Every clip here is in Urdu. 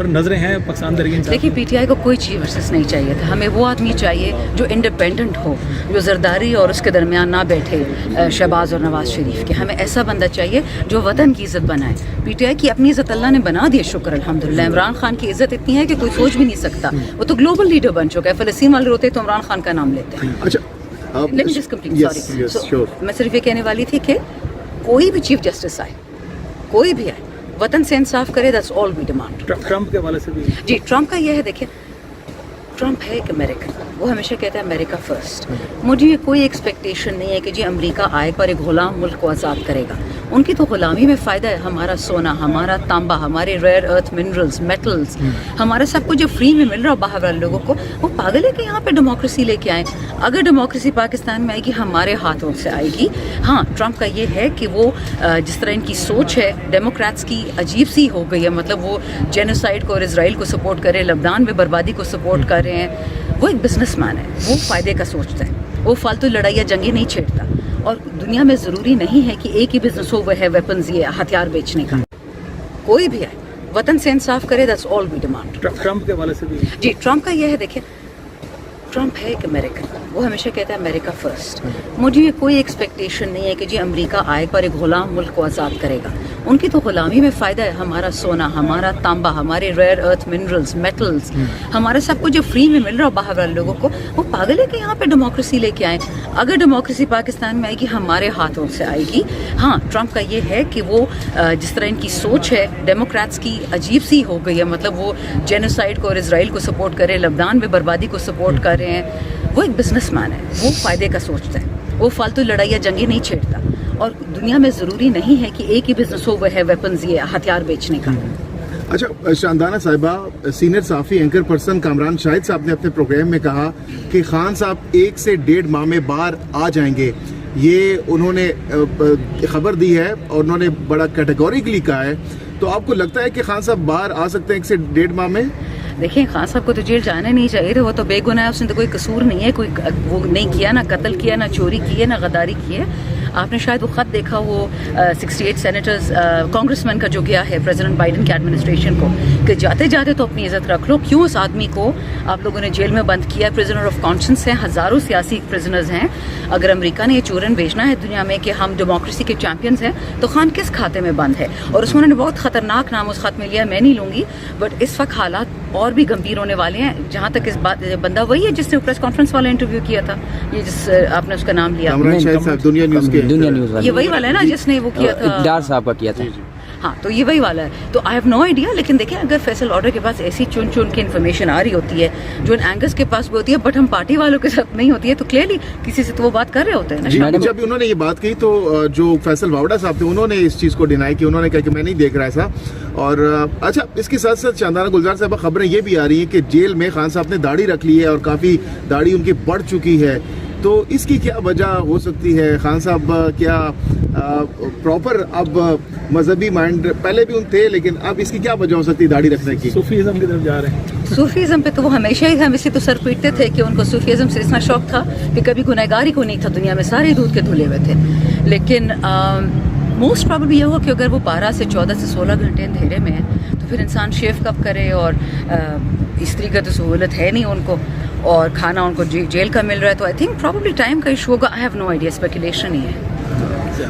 پر نظریں ہیں پاکستان تحریک انصاف؟ دیکھیے پی ٹی آئی کو کوئی چیف ورسس نہیں چاہیے تھا. ہمیں وہ آدمی چاہیے جو انڈیپینڈنٹ ہو, جو زرداری اور اس کے درمیان نہ بیٹھے شہباز اور نواز شریف کے. ہمیں ایسا بندہ چاہیے جو وطن کی عزت بنائے. پی ٹی آئی کی اپنی عزت اللہ نے بنا دی ہے, شکر الحمدللہ. عمران خان کی عزت اتنی ہے کہ کوئی سوچ بھی نہیں سکتا. وہ تو گلوبل لیڈر بن چکا ہے. فلسطین والے روتے تو عمران خان کا نام لیتے ہیں. اچھا Let me just complete, sorry. میں صرف یہ کہنے والی تھی کہ کوئی بھی چیف جسٹس آئے, کوئی بھی آئے, وطن سے انصاف کرے, that's all we demand. Trump کے حوالے سے بھی جی ٹرمپ کا یہ ہے, دیکھیں ٹرمپ ہے ایک امریکن, وہ ہمیشہ کہتا ہے امریکہ فرسٹ. مجھے یہ کوئی ایکسپیکٹیشن نہیں ہے کہ جی امریکہ آئے پر ایک غلام ملک کو آزاد کرے گا. ان کی تو غلامی میں فائدہ ہے. ہمارا سونا, ہمارا تانبا, ہمارے ریئر ارتھ منرلز, میٹلز, ہمارا سب کچھ جو فری میں مل رہا باہر والے لوگوں کو, وہ پاگل ہے کہ یہاں پہ ڈیموکریسی لے کے آئیں. اگر ڈیموکریسی پاکستان میں آئے گی ہمارے ہاتھوں سے آئے گی. ہاں ٹرمپ کا یہ ہے کہ وہ جس طرح ان کی سوچ ہے ڈیموکریٹس کی عجیب سی ہو گئی ہے. مطلب وہ جینوسائڈ کو اور اسرائیل کو سپورٹ کر رہے ہیں, لبنان میں بربادی کو سپورٹ کر رہے ہیں. وہ ایک بزنس مین ہے, وہ فائدے کا سوچتا ہے, وہ فالتو لڑائی یا جنگیں نہیں چھیڑتا. اور دنیا میں ضروری نہیں ہے کہ ایک ہی بزنس ہو, وہ ہے ویپنز, یہ ہتھیار بیچنے کا. کوئی بھی آئے وطن سے انصاف کرے, that's all we demand. Trump کے حوالے سے بھی جی ٹرمپ کا یہ ہے, دیکھیں ٹرمپ ہے ایک امریکن, وہ ہمیشہ کہتا ہے امریکہ فرسٹ. مجھے یہ کوئی ایکسپیکٹیشن نہیں ہے کہ جی امریکہ آئے پر ایک غلام ملک کو آزاد کرے گا. ان کی تو غلامی میں فائدہ ہے. ہمارا سونا, ہمارا تانبا, ہمارے ریئر ارتھ منرلز, میٹلز, ہمارا سب کچھ جو فری میں مل رہا باہر والے لوگوں کو, وہ پاگل ہے کہ یہاں پہ ڈیموکریسی لے کے آئیں. اگر ڈیموکریسی پاکستان میں آئے گی ہمارے ہاتھوں سے آئے گی. ہاں ٹرمپ کا یہ ہے کہ وہ جس طرح ان کی سوچ ہے ڈیموکریٹس کی عجیب سی ہو گئی ہے. مطلب وہ جینوسائڈ کو اور اسرائیل کو سپورٹ کرے, لبنان میں بربادی کو سپورٹ کر رہے ہیں. وہ ایک بزنس مین ہے, وہ فائدے کا سوچتا ہے, وہ فالتو لڑائی یا جنگیں نہیں چھیڑتا. اور دنیا میں ضروری نہیں ہے کہ ایک ہی بزنس ہو, وہ ہے ویپنز, یہ ہتھیار بیچنے کا. اچھا شاندانہ صاحبہ, سینئر صحافی اینکر پرسن کامران شاہد صاحب نے اپنے پروگرام میں کہا کہ خان صاحب 1 سے 1.5 ماہ میں باہر آ جائیں گے. یہ انہوں نے خبر دی ہے اور انہوں نے بڑا کیٹیگوریکلی کہا ہے. تو آپ کو لگتا ہے کہ خان صاحب باہر آ سکتے ہیں 1 سے 1.5 ماہ میں؟ دیکھیں خان صاحب کو تو جیل جانا نہیں چاہیے تھا. وہ تو بے گناہ ہے, اس نے تو کوئی قصور نہیں ہے, کوئی وہ نہیں کیا, نہ قتل کیا, نہ چوری کی ہے, نہ غداری کی ہے. آپ نے شاید وہ خط دیکھا, وہ 68 سینیٹرز کانگریس مین کا جو گیا ہے پریزیڈنٹ بائیڈن کی ایڈمنسٹریشن کو, کہ جاتے جاتے تو اپنی عزت رکھ لو. کیوں اس آدمی کو آپ لوگوں نے جیل میں بند کیا؟ پریزنر آف کانشنس ہیں, ہزاروں سیاسی پریزنرز ہیں. اگر امریکہ نے یہ چورن بھیجنا ہے دنیا میں کہ ہم ڈیموکریسی کے چیمپئنز ہیں, تو خان کس کھاتے میں بند ہے؟ اور اس نے بہت خطرناک نام اس خط میں لیا, میں نہیں لوں گی, بٹ اس وقت حالات اور بھی گمبھیر ہونے والے ہیں. جہاں تک اس بات, بندہ وہی ہے جس نے پریس کانفرنس والا انٹرویو کیا تھا, یہ جس آپ نے اس کا نام لیا, دنیا نیوز یہ وہی والا ہے نا جس نے وہ کیا تھا, ڈار صاحب کا کیا تھا. ہاں تو یہ وہی والا ہے. تو آئی ہیو نو آئیڈیا. لیکن دیکھیں اگر فیصل آرڈر کے پاس ایسی چن چن کے انفارمیشن آ رہی ہوتی ہے جو اینگرز کے پاس بھی ہوتی ہے, بٹ ہم پارٹی والوں کے ساتھ نہیں ہوتی ہے, تو کلیئرلی کسی سے تو وہ بات کر رہے ہوتے ہیں نا. جب انہوں نے یہ بات کہی تو جو فیصل واوڈا صاحب تھے انہوں نے اس چیز کو ڈینائی کی. انہوں نے کہا کہ میں نہیں دیکھ رہا ایسا. اور اچھا اس کے ساتھ ساتھ شاندانہ گلزار صاحبہ, خبریں یہ بھی آ رہی ہیں کہ جیل میں خان صاحب نے داڑھی رکھ لی ہے اور کافی داڑھی ان کی بڑھ چکی ہے. تو اس کی کیا وجہ ہو سکتی ہے؟ خان صاحب کیا پراپر اب مذہبی مائنڈ پہلے بھی ان تھے, لیکن اب اس کی کیا وجہ ہو سکتی ہے داڑھی رکھنے کی؟ صوفیزم کی طرف جا رہے ہیں. صوفیزم پہ تو وہ ہمیشہ ہی ہم اسی تو سر پیٹتے تھے کہ ان کو صوفیزم سے اتنا شوق تھا کہ کبھی گنہگاری کو نہیں تھا دنیا میں, سارے دودھ کے دھلے ہوئے تھے. لیکن موسٹ پرابلی یہ ہوا کہ اگر وہ 12 سے 14 سے 16 گھنٹے اندھیرے میں ہیں تو پھر انسان شیو کب کرے, اور استری کا تو سہولت ہے نہیں ان کو, اور کھانا ان کو جیل کا مل رہا ہے. تو آئی تھنک پرابلی ٹائم کا ایشو ہوگا. I have no idea, speculation ہی ہے.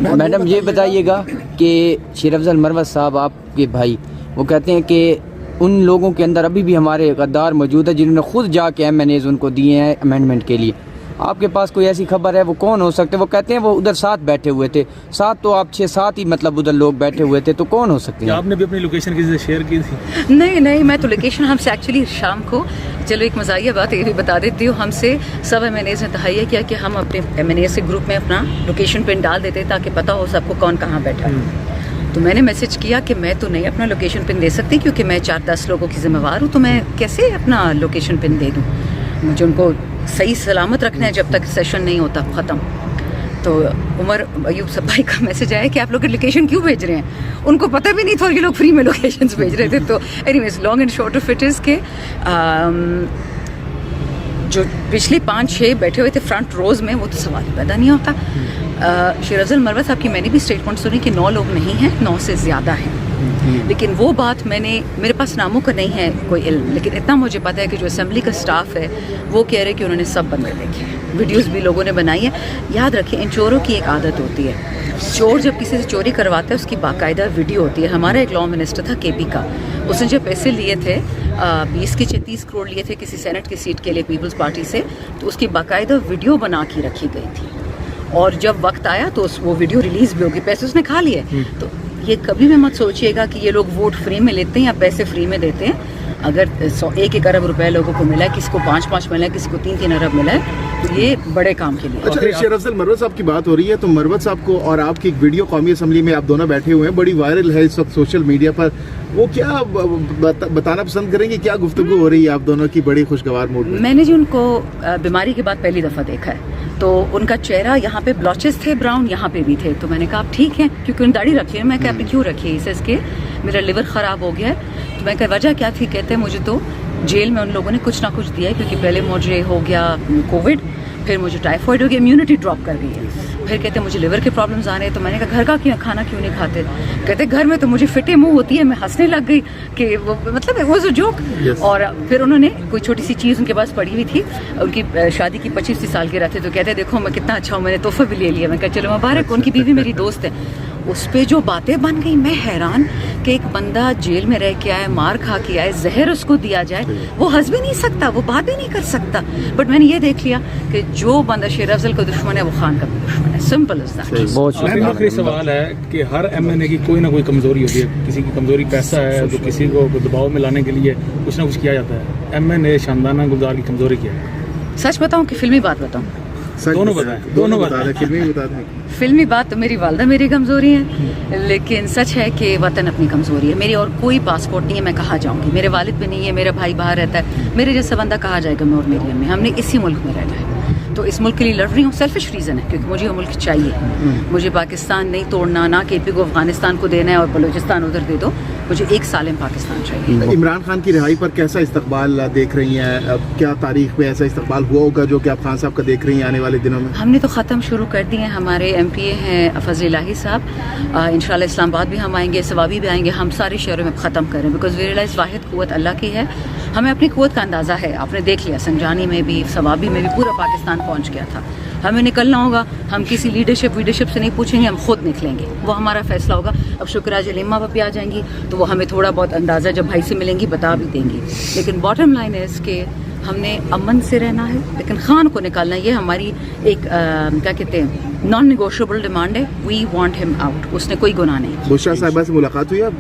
میڈم یہ بتائیے گا کہ شیر افضل مروت صاحب آپ کے بھائی, وہ کہتے ہیں کہ ان لوگوں کے اندر ابھی بھی ہمارے غدار موجود ہے جنہوں نے خود جا کے MNAs ان کو دیے ہیں امینڈمنٹ کے لیے. آپ کے پاس کوئی ایسی خبر ہے؟ وہ کون ہو سکتے ہیں؟ وہ کہتے ہیں وہ ادھر ساتھ بیٹھے ہوئے تھے, ساتھ تو آپ 6-7 ہی مطلب ادھر لوگ بیٹھے ہوئے تھے, تو کون ہو سکتے ہیں؟ آپ نے بھی اپنی لوکیشن کسی سے شیئر کی تھی؟ نہیں, میں تو لوکیشن ہم سے ایکچولی شام کو, چلو ایک مزاحیہ بات یہ بھی بتا دیتی ہوں, ہم سے سب MNAs نے تہیہ کیا کہ ہم اپنے MNAs کے گروپ میں اپنا لوکیشن پن ڈال دیتے تاکہ پتہ ہو سب کو کون کہاں بیٹھا ہے. تو میں نے میسج کیا کہ میں تو نہیں اپنا لوکیشن پن دے سکتی کیونکہ میں 4-10 لوگوں کی ذمہ وار ہوں, تو میں کیسے اپنا لوکیشن پن دے دوں؟ مجھے ان کو صحیح سلامت رکھنا ہے جب تک سیشن نہیں ہوتا ختم. تو عمر ایوب صاحب بھائی کا میسج آیا کہ آپ لوگ لوکیشن کیوں بھیج رہے ہیں. ان کو پتہ بھی نہیں تھا, یہ لوگ فری میں لوکیشنز بھیج رہے تھے. تو anyways long and short of it is کہ جو پچھلی 5-6 بیٹھے ہوئے تھے فرنٹ روز میں, وہ تو سوال ہی پیدا نہیں ہوتا. شیر افضل مروت صاحب کی میں نے بھی اسٹیٹمنٹ سنی کہ 9 لوگ نہیں ہیں, 9 سے زیادہ ہیں. لیکن وہ بات میرے پاس ناموں کا نہیں ہے کوئی علم، لیکن اتنا مجھے پتہ ہے کہ جو اسمبلی کا سٹاف ہے وہ کہہ رہے کہ انہوں نے سب بندے دیکھے ہیں، ویڈیوز بھی لوگوں نے بنائی ہیں. یاد رکھیں ان چوروں کی ایک عادت ہوتی ہے، چور جب کسی سے چوری کرواتا ہے اس کی باقاعدہ ویڈیو ہوتی ہے. ہمارا ایک لا منسٹر تھا کے پی کا، اس نے جب پیسے لیے تھے 20 کے 30 کروڑ لیے تھے کسی سینٹ کی سیٹ کے لیے پیپلز پارٹی سے، تو اس کی باقاعدہ ویڈیو بنا کے رکھی گئی تھی، اور جب وقت آیا تو وہ ویڈیو ریلیز بھی ہوگی، پیسے اس نے کھا لیے. تو یہ کبھی بھی مت سوچیے گا کہ یہ لوگ ووٹ فری میں لیتے ہیں یا پیسے فری میں دیتے ہیں. اگر 1 ارب روپے لوگوں کو ملا ہے، کسی کو 5 ملا ہے، کسی کو 3 ارب ملا ہے، تو یہ بڑے کام کے لیے. اچھا، شیر افضل مروت صاحب کی بات ہو رہی ہے تو مروت صاحب کو اور آپ کی ایک ویڈیو قومی اسمبلی میں آپ دونوں بیٹھے ہوئے ہیں، بڑی وائرل ہے اس وقت سوشل میڈیا پر. وہ کیا بتانا پسند کریں گے، کیا گفتگو ہو رہی ہے آپ دونوں کی بڑی خوشگوار موڈ میں؟ میں نے جی ان کو بیماری کے بعد پہلی دفعہ دیکھا ہے، تو ان کا چہرہ یہاں پہ بلاچز تھے براؤن، یہاں پہ بھی تھے. تو میں نے کہا آپ ٹھیک ہیں، کیونکہ ان داڑھی رکھی ہے. میں کہا آپ نے کیوں رکھی ہے؟ اس کے میرا لیور خراب ہو گیا ہے. تو میں کہا وجہ کیا تھی؟ کہتے ہیں مجھے تو جیل میں ان لوگوں نے کچھ نہ کچھ دیا ہے، کیونکہ پہلے مجھے ہو گیا کووڈ، پھر مجھے ٹائیفائڈ ہو گیا، امیونٹی ڈراپ کر گئی ہے، پھر کہتے ہیں مجھے لیور کے پرابلمز آ رہے ہیں. تو میں نے کہا گھر کا کھانا کیوں نہیں کھاتے؟ کہتے گھر میں تو مجھے فٹے منہ ہوتی ہے. میں ہنسنے لگ گئی کہ وہ مطلب وہ جوک. اور پھر انہوں نے کوئی چھوٹی سی چیز ان کے پاس پڑی ہوئی تھی، ان کی شادی کی 25 سالگرہ تھی، تو کہتے دیکھو میں کتنا اچھا ہوں، میں نے تحفہ بھی لے لیا. میں کہا چلو مبارک، ان کی بیوی میری دوست ہے. اس پہ جو باتیں بن گئی، میں حیران کہ ایک بندہ جیل میں رہ کے آئے، مار کھا کے آئے، زہر اس کو دیا جائے، وہ ہنس بھی نہیں سکتا، وہ بات بھی نہیں کر سکتا. بٹ میں نے یہ دیکھ لیا کہ جو بندہ شیر افضل کا دشمن ہے وہ خان کا بھی دشمن ہے. Simple is that. بہت شکریہ. آخری سوال ہے کہ ہر ایم این اے کی کوئی نہ کوئی کمزوری ہوتی ہے. کسی کی کمزوری پیسہ ہے تو کسی کو دباؤ میں لانے کے لیے کچھ نہ کچھ کیا جاتا ہے. ایم این اے شاندانہ گلزار کی کمزوری کیا ہے؟ سچ بتاؤں کہ فلمی بات بتاؤں؟ دونوں بتائیں. فلمی بتا دیں. فلمی بات تو میری والدہ میری کمزوری ہے، لیکن سچ ہے کہ وطن اپنی کمزوری ہے. میری اور کوئی پاسپورٹ نہیں ہے، میں کہاں جاؤں گی؟ میرے والد بھی نہیں ہے، میرا بھائی باہر رہتا ہے. میرے جیسا بندہ کہاں جائے گا؟ میں اور میری امی، ہم نے اسی ملک میں رہنا ہے. تو اس ملک کے لیے لڑ رہی ہوں. سیلفش ریزن ہے کیونکہ مجھے وہ ملک چاہیے. مجھے پاکستان نہیں توڑنا، نہ کے پی کو افغانستان کو دینا ہے اور بلوچستان ادھر دے دو. مجھے ایک سالم پاکستان چاہیے. عمران خان کی رہائی پر کیسا استقبال دیکھ رہی ہیں؟ اب کیا تاریخ میں ایسا استقبال ہوا ہوگا جو کہ آپ خان صاحب کا دیکھ رہی ہیں آنے والے دنوں میں؟ ہم نے تو ختم شروع کر دی ہیں. ہمارے ایم پی اے ہیں فضل الہی صاحب، انشاءاللہ اسلام آباد بھی ہم آئیں گے، سوابی بھی آئیں گے. ہم سارے شہروں میں ختم کریں بیکاز وی ریئلائز واحد قوت اللہ کی ہے. ہمیں اپنی قوت کا اندازہ ہے. آپ نے دیکھ لیا سنجانی میں بھی، سوابی میں بھی، پورا پاکستان پہنچ گیا تھا. ہمیں نکلنا ہوگا. ہم کسی لیڈرشپ سے نہیں پوچھیں گے، ہم خود نکلیں گے. وہ ہمارا فیصلہ ہوگا. اب شکر جلیمہ پہ آ جائیں گی تو وہ ہمیں تھوڑا بہت اندازہ جب بھائی سے ملیں گی بتا بھی دیں گی. لیکن باٹم لائن از کہ ہم نے امن سے رہنا ہے، لیکن خان کو نکالنا یہ ہماری ایک کیا کہتے ہیں نان نیگوشیبل ڈیمانڈ ہے. وی وانٹ ہم آؤٹ. اس نے کوئی گناہ نہیں. بشرا صاحبہ سے ملاقات ہوئی آپ؟